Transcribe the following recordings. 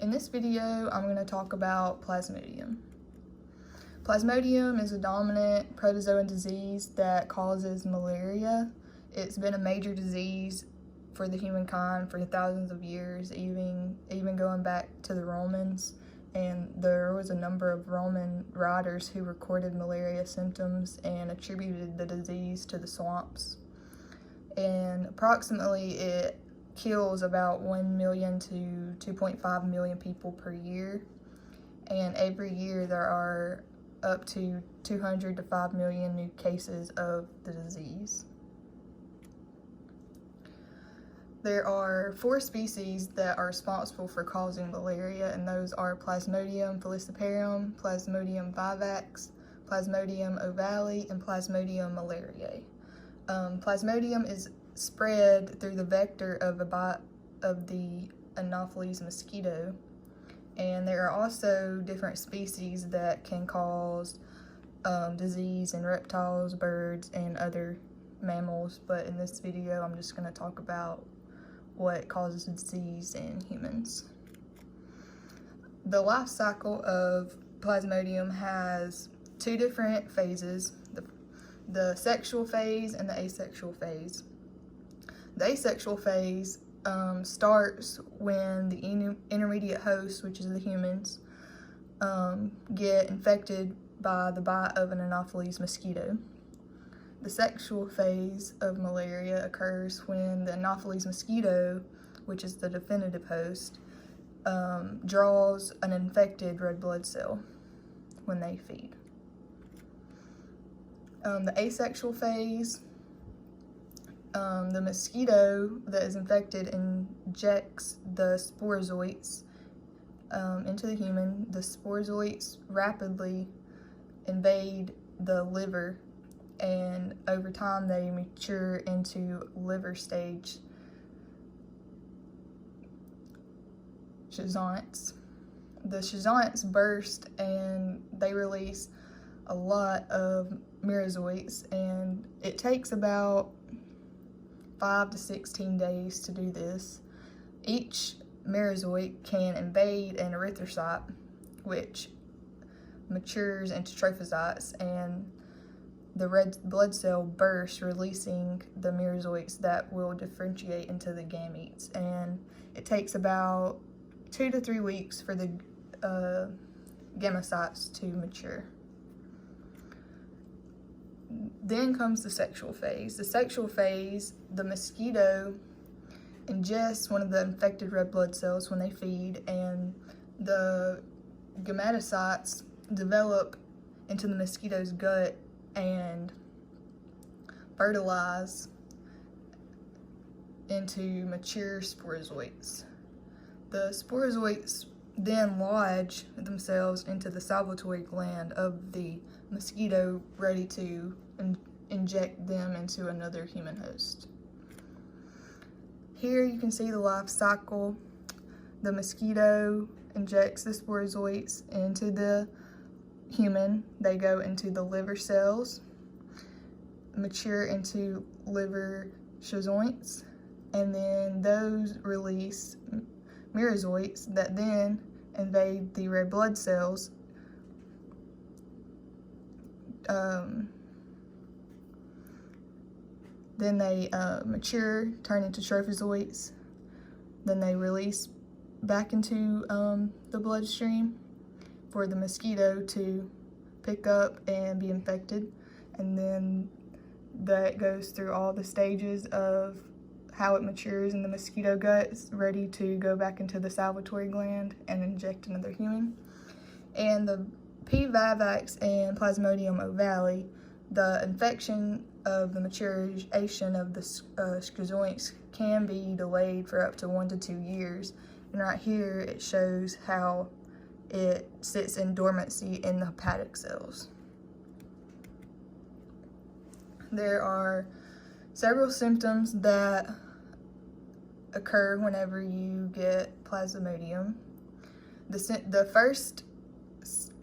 In this video, I'm going to talk about Plasmodium. Plasmodium is a dominant protozoan disease that causes malaria. It's been a major disease for the humankind for thousands of years, even going back to the Romans. And there was a number of Roman writers who recorded malaria symptoms and attributed the disease to the swamps. And approximately it kills about 1 million to 2.5 million people per year. And every year there are up to 200 to 5 million new cases of the disease. There are 4 species that are responsible for causing malaria, and those are Plasmodium falciparum, Plasmodium vivax, Plasmodium ovale, and Plasmodium malariae. Plasmodium is spread through the vector of the Anopheles mosquito, and there are also different species that can cause disease in reptiles, birds, and other mammals, but in this video I'm just going to talk about what causes disease in humans. The life cycle of Plasmodium has 2 different phases, the sexual phase and the asexual phase. The asexual phase starts when the intermediate host, which is the humans, get infected by the bite of an Anopheles mosquito. The sexual phase of malaria occurs when the Anopheles mosquito, which is the definitive host, draws an infected red blood cell when they feed. The asexual phase, the mosquito that is infected injects the sporozoites into the human. The sporozoites rapidly invade the liver, and over time they mature into liver stage schizonts. The schizonts burst and they release a lot of merozoites, and it takes about 5 to 16 days to do this. Each merozoite can invade an erythrocyte, which matures into trophozoites, and the red blood cell bursts, releasing the merozoites that will differentiate into the gametes. And it takes about 2 to 3 weeks for the gametophytes to mature. Then comes the sexual phase. The sexual phase, the mosquito ingests one of the infected red blood cells when they feed, and the gametophytes develop into the mosquito's gut and fertilize into mature sporozoites. The sporozoites then lodge themselves into the salivatory gland of the mosquito, ready to inject them into another human host. Here you can see the life cycle. The mosquito injects the sporozoites into the human. They go into the liver cells, mature into liver schizonts, and then those release merozoites that then invade the red blood cells. Then they mature, turn into trophozoites. Then they release back into the bloodstream for the mosquito to pick up and be infected. And then that goes through all the stages of how it matures in the mosquito guts, ready to go back into the salivatory gland and inject another human. And the P. vivax and Plasmodium ovale, the infection of the maturation of the schizonts can be delayed for up to 1 to 2 years. And right here it shows how it sits in dormancy in the hepatic cells. There are several symptoms that occur whenever you get Plasmodium. The first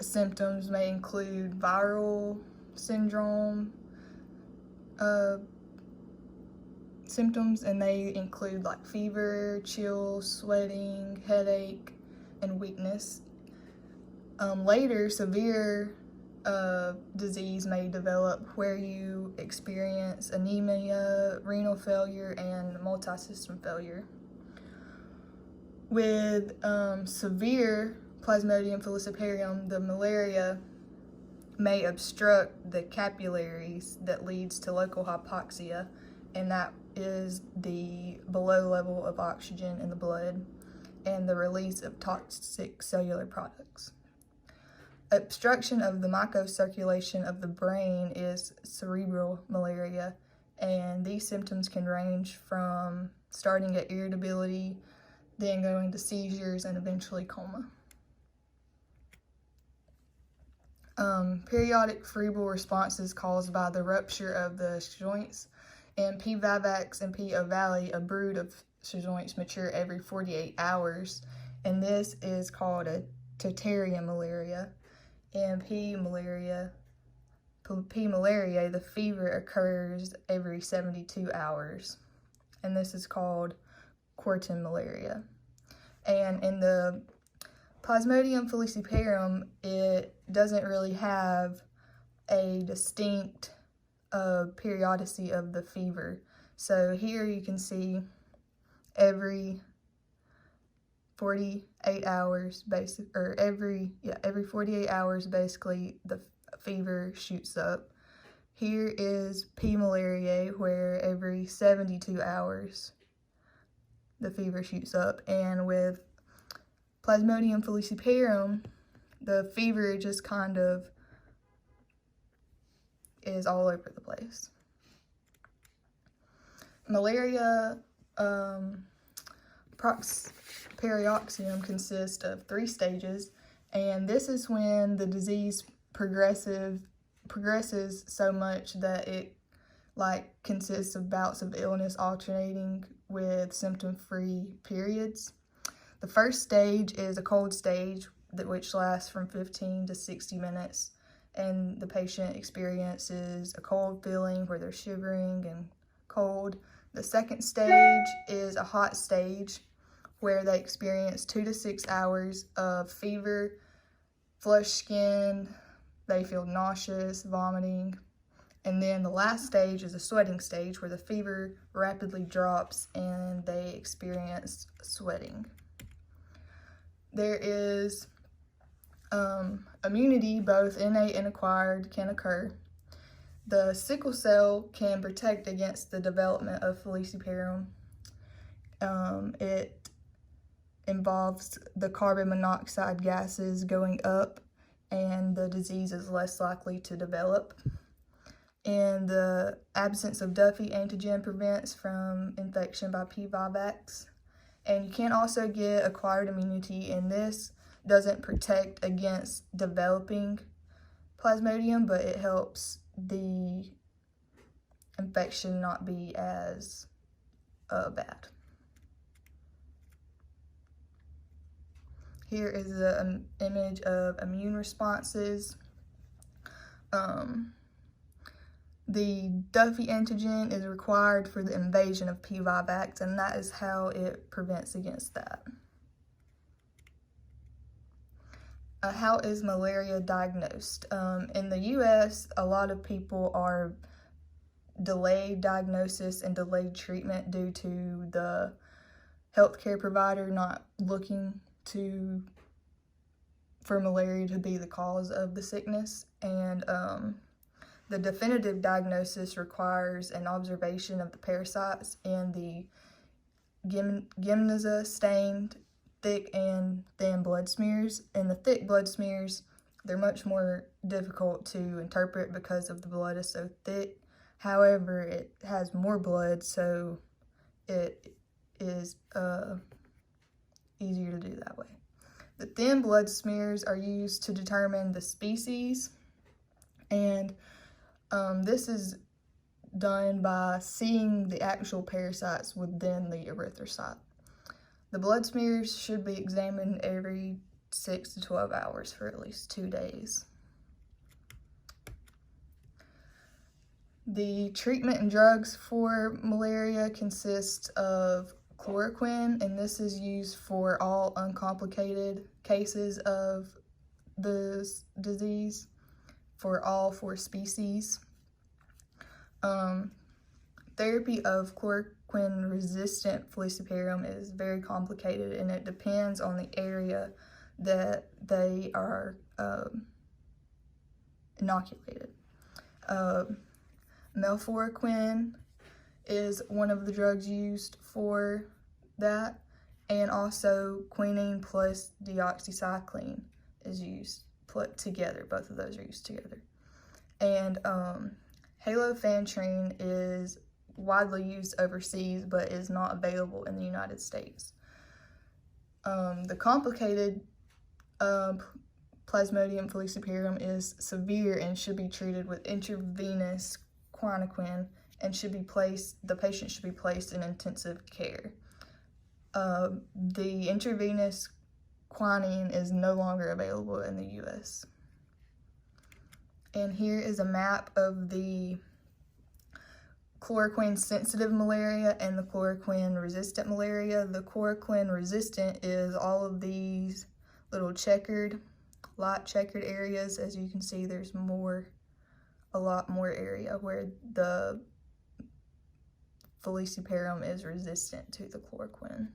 symptoms may include viral syndrome symptoms, and they include like fever, chills, sweating, headache, and illness. Later, severe disease may develop where you experience anemia, renal failure, and multi-system failure. With severe Plasmodium falciparum, the malaria may obstruct the capillaries that leads to local hypoxia, and that is the below level of oxygen in the blood and the release of toxic cellular products. Obstruction of the microcirculation of the brain is cerebral malaria, and these symptoms can range from starting at irritability, then going to seizures, and eventually coma. Periodic febrile responses caused by the rupture of the joints, and P. vivax and P. ovale, a brood of joints, mature every 48 hours, and this is called a tertiary malaria. And P. malariae, the fever occurs every 72 hours, and this is called quartan malaria. And in the Plasmodium falciparum, it doesn't really have a distinct periodicity of the fever. So here you can see every 48 hours, every 48 hours, basically, the fever shoots up. Here is P. malariae, where every 72 hours, the fever shoots up. And with Plasmodium falciparum, the fever just kind of is all over the place. Malaria, Paroxysm consists of 3 stages, and this is when the disease progresses so much that it consists of bouts of illness alternating with symptom-free periods. The first stage is a cold stage, which lasts from 15 to 60 minutes, and the patient experiences a cold feeling where they're shivering and cold. The second stage is a hot stage, where they experience 2 to 6 hours of fever, flushed skin, they feel nauseous, vomiting. And then the last stage is a sweating stage, where the fever rapidly drops and they experience sweating. There is immunity, both innate and acquired, can occur. The sickle cell can protect against the development of falciparum. It involves the carbon monoxide gases going up, and the disease is less likely to develop. And the absence of Duffy antigen prevents from infection by P. vivax. And you can also get acquired immunity, and this doesn't protect against developing Plasmodium, but it helps the infection not be as bad. Here is an image of immune responses. The Duffy antigen is required for the invasion of P. vivax, and that is how it prevents against that. How is malaria diagnosed? In the U.S., a lot of people are delayed diagnosis and delayed treatment due to the healthcare provider not looking for malaria to be the cause of the sickness. And the definitive diagnosis requires an observation of the parasites in the Gymneza stained thick and thin blood smears. And the thick blood smears, they're much more difficult to interpret because of the blood is so thick. However, it has more blood, so it is easier to do that way. The thin blood smears are used to determine the species, and this is done by seeing the actual parasites within the erythrocyte. The blood smears should be examined every 6 to 12 hours for at least 2 days. The treatment and drugs for malaria consist of chloroquine, and this is used for all uncomplicated cases of this disease for all 4 species. Therapy of chloroquine-resistant falciparum is very complicated, and it depends on the area that they are inoculated. Melfluoroquine is one of the drugs used for that, and also quinine plus deoxycycline is used together. Both of those are used together. And halofantrine is widely used overseas but is not available in the United States. The complicated Plasmodium falciparum is severe and should be treated with intravenous quinine and the patient should be placed in intensive care. The intravenous quinine is no longer available in the US. And here is a map of the chloroquine sensitive malaria and the chloroquine resistant malaria. The chloroquine resistant is all of these little light checkered areas. As you can see, there's a lot more area where the falciparum is resistant to the chloroquine.